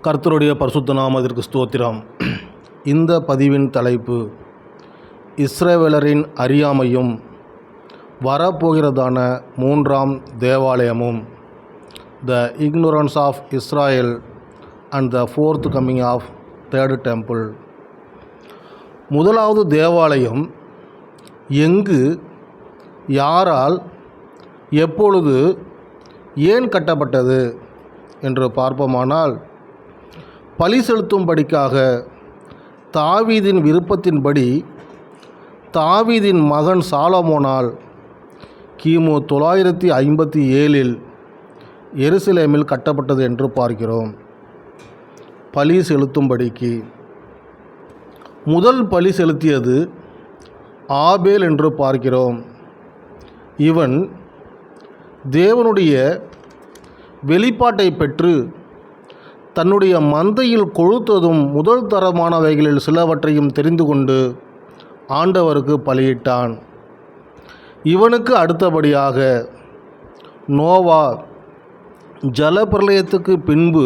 கர்த்தருடைய பரிசுத்த நாமத்திற்கு ஸ்தோத்திரம். இந்த பதிவின் தலைப்பு இஸ்ரவேலரின் அறியாமையும் வரப்போகிறதான மூன்றாம் தேவாலயமும், the ignorance of Israel and the forthcoming of third temple. முதலாவது தேவாலயம் எங்கு, யாரால், எப்பொழுது, ஏன் கட்டப்பட்டது என்று பார்ப்போமானால், பலி செலுத்தும்படிக்காக தாவீதின் விருப்பத்தின்படி தாவீதின் மகன் சாலமோனால் கிமு 957 எருசலேமில் கட்டப்பட்டது என்று பார்க்கிறோம். பலி செலுத்தும்படிக்கு முதல் பலி செலுத்தியது ஆபேல் என்று பார்க்கிறோம். இவன் தேவனுடைய வெளிப்பாட்டை பெற்று தன்னுடைய மந்தையில் கொழுத்ததும் முதல் தரமானவைகளில் சிலவற்றையும் தெரிந்து கொண்டு ஆண்டவருக்கு பலியிட்டான். இவனுக்கு அடுத்தபடியாக நோவா ஜலப்பிரளயத்துக்கு பின்பு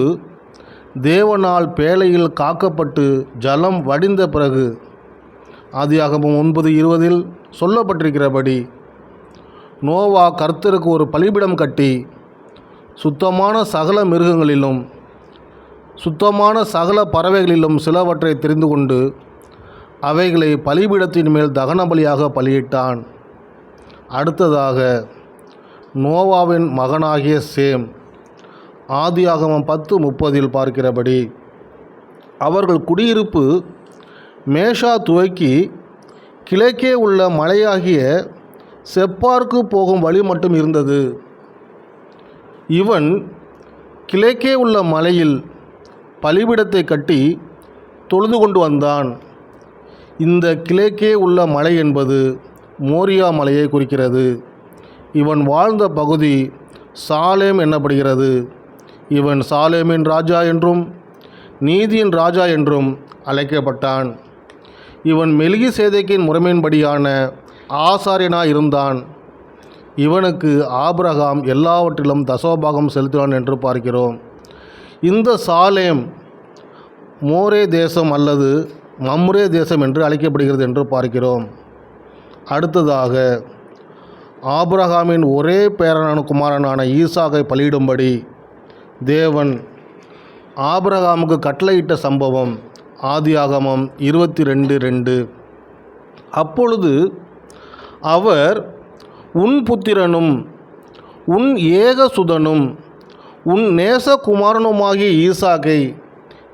தேவனால் பேழையில் காக்கப்பட்டு ஜலம் வடிந்த பிறகு, ஆதியாகமம் 9:20 சொல்லப்பட்டிருக்கிறபடி, நோவா கர்த்தருக்கு ஒரு பலிபீடம் கட்டி சுத்தமான சகல மிருகங்களிலும் சுத்தமான சகல பறவைகளிலும் சிலவற்றை தெரிந்து கொண்டு அவைகளை பலிபீடத்தின் மேல் தகன பலியாக பலியிட்டான். அடுத்ததாக நோவாவின் மகனாகிய சேம், ஆதியாகமம் 10:30 பார்க்கிறபடி, அவர்கள் குடியிருப்பு மேஷா துவக்கி கிழக்கே உள்ள மலையாகிய செப்பார்க்கு போகும் வழி மட்டும் இருந்தது. இவன் கிழக்கே உள்ள மலையில் பலிபீடத்தை கட்டி தொழுது கொண்டு வந்தான். இந்த கிழக்கே உள்ள மலை என்பது மோரியா மலையை குறிக்கிறது. இவன் வாழ்ந்த பகுதி சாலேம் என்னப்படுகிறது. இவன் சாலேமின் ராஜா என்றும் நீதியின் ராஜா என்றும் அழைக்கப்பட்டான். இவன் மெல்கிசேதேக்கின் முறைமையின்படியான ஆசாரியனாயிருந்தான். இவனுக்கு ஆபிரகாம் எல்லாவற்றிலும் தசமபாகம் செலுத்தினான் என்று பார்க்கிறோம். இந்த சாலேம் மோரே தேசம் அல்லது மம்ரே தேசம் என்று அழைக்கப்படுகிறது என்று பார்க்கிறோம். அடுத்ததாக ஆபிரகாமின் ஒரே பேரனான குமாரனான ஈசாக்கை பலியிடும்படி தேவன் ஆபிரகாமுக்கு கட்டளையிட்ட சம்பவம் ஆதியாகமம் 22:2. அப்பொழுது அவர், உன் புத்திரனும் உன் ஏகசுதனும் உன் நேசகுமாரனுமாகிய ஈசாக்கை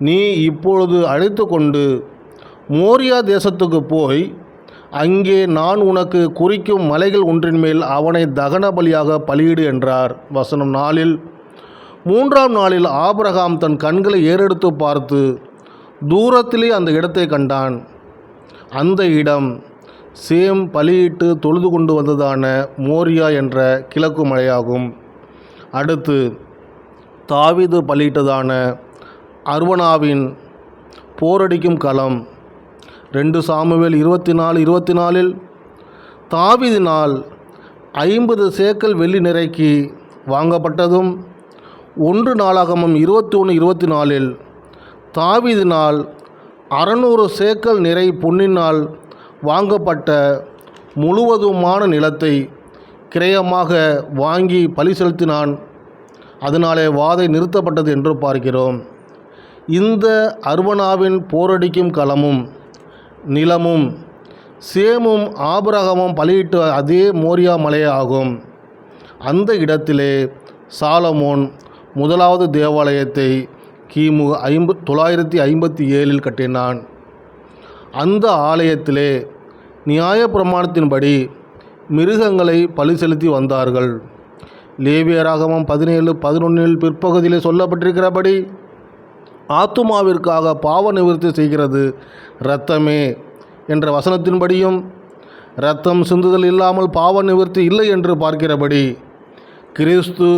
நீ இப்பொழுது அழைத்து கொண்டு மோரியா தேசத்துக்கு போய் அங்கே நான் உனக்கு குறிக்கும் மலைகள் ஒன்றின் மேல் அவனை தகன பலியாக பலியிடு என்றார். வசனம் 4. 3ஆம் நாளில் ஆபிரகாம் தன் கண்களை ஏறெடுத்து பார்த்து தூரத்திலே அந்த இடத்தை கண்டான். அந்த இடம் சேம் பலியிட்டு தொழுது கொண்டு வந்ததான மோரியா என்ற கிழக்கு மலையாகும். அடுத்து தாவீது பலியிட்டதான அர்வனாவின் போரடிக்கும் களம் 2 சாமுவேல் 24:24 தாவீதினால் 50 சேக்கல் வெள்ளி நிறைக்கு வாங்கப்பட்டதும், 1 நாளாகமம் 21:24 தாவீதினால் 600 சேக்கல் நிறை பொன்னினால் வாங்கப்பட்ட முழுவதுமான நிலத்தை கிரயமாக வாங்கி பலி செலுத்தினான். அதனாலே வாதை நிறுத்தப்பட்டது என்று பார்க்கிறோம். இந்த அர்வனாவின் போரடிக்கும் களமும் நிலமும் சேமும் ஆபிரகாமும் பலியிட்ட அதே மோரியா மலையே ஆகும். அந்த இடத்திலே சாலமோன் முதலாவது தேவாலயத்தை கிமு 957 கட்டினான். அந்த ஆலயத்திலே நியாயப்பிரமாணத்தின்படி மிருகங்களை பலி செலுத்தி வந்தார்கள். லேவியராகமம் 17:11 பிற்பகுதியிலே சொல்லப்பட்டிருக்கிறபடி, ஆத்துமாவிற்காக பாவ நிவர்த்தி செய்கிறது இரத்தமே என்ற வசனத்தின்படியும், இரத்தம் சிந்துதல் இல்லாமல் பாவ நிவர்த்தி இல்லை என்று பார்க்கிறபடி, கிறிஸ்து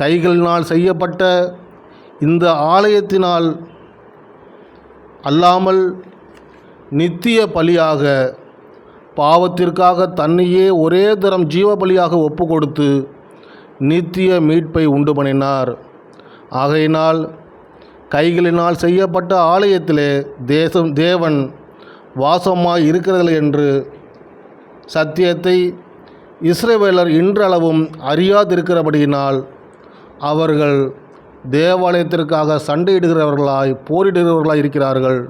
கைகளினால் செய்யப்பட்ட இந்த ஆலயத்தினால் அல்லாமல் நித்திய பலியாக பாவத்திற்காக தன்னையே ஒரே தரம் ஜீவ பலியாக ஒப்பு கொடுத்து நித்திய மீட்பை உண்டு பண்ணினார். ஆகையினால் கைகளினால் செய்யப்பட்ட ஆலயத்திலே தேவன் வாசமாய் இருக்கிறதில்லை என்று சத்தியத்தை இஸ்ரவேலர் இன்றளவும் அறியாதிருக்கிறபடியினால் அவர்கள் தேவாலயத்திற்காக சண்டையிடுகிறவர்களாய் போரிடுகிறவர்களாய் இருக்கிறார்கள்.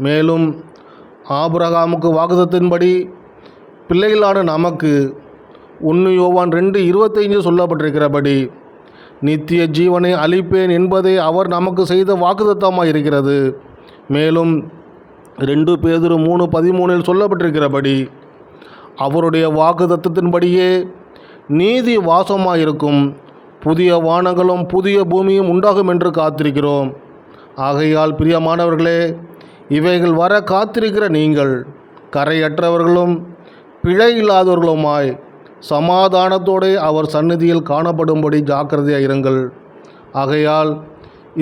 மேலும் ஆபிரகாமுக்கு வாக்குத்தத்தின்படி பிள்ளைகளான நமக்கு 1 யோவான் 2:25 சொல்லப்பட்டிருக்கிறபடி நித்திய ஜீவனை அளிப்பேன் என்பதே அவர் நமக்கு செய்த வாக்குத்தத்தமாக இருக்கிறது. மேலும் 2 பேதுரு 3:13 சொல்லப்பட்டிருக்கிறபடி அவருடைய வாக்குத்தத்தத்தின்படியே நீதி வாசமாயிருக்கும் புதிய வானங்களும் புதிய பூமியும் உண்டாகும் என்று காத்திருக்கிறோம். ஆகையால் பிரியமானவர்களே, இவைகள் வர காத்திருக்கிற நீங்கள் கரையற்றவர்களும் பிழை இல்லாதவர்களுமாய் சமாதானத்தோடு அவர் சந்நிதியில் காணப்படும்படி ஜாக்கிரதையாக இருங்கள். ஆகையால்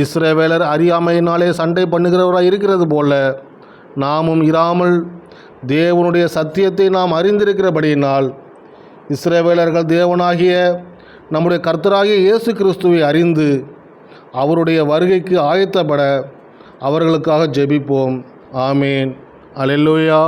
இஸ்ரவேலர் அறியாமையினாலே சண்டை பண்ணுகிறவராக இருக்கிறது போல நாமும் இராமல் தேவனுடைய சத்தியத்தை நாம் அறிந்திருக்கிறபடியினால் இஸ்ரவேலர்கள் தேவனாகிய நம்முடைய கர்த்தராகிய இயேசு கிறிஸ்துவை அறிந்து அவருடைய வருகைக்கு ஆயத்தப்பட அவர்களுக்காக ஜெபிப்போம். ஆமேன். அல்லேலூயா.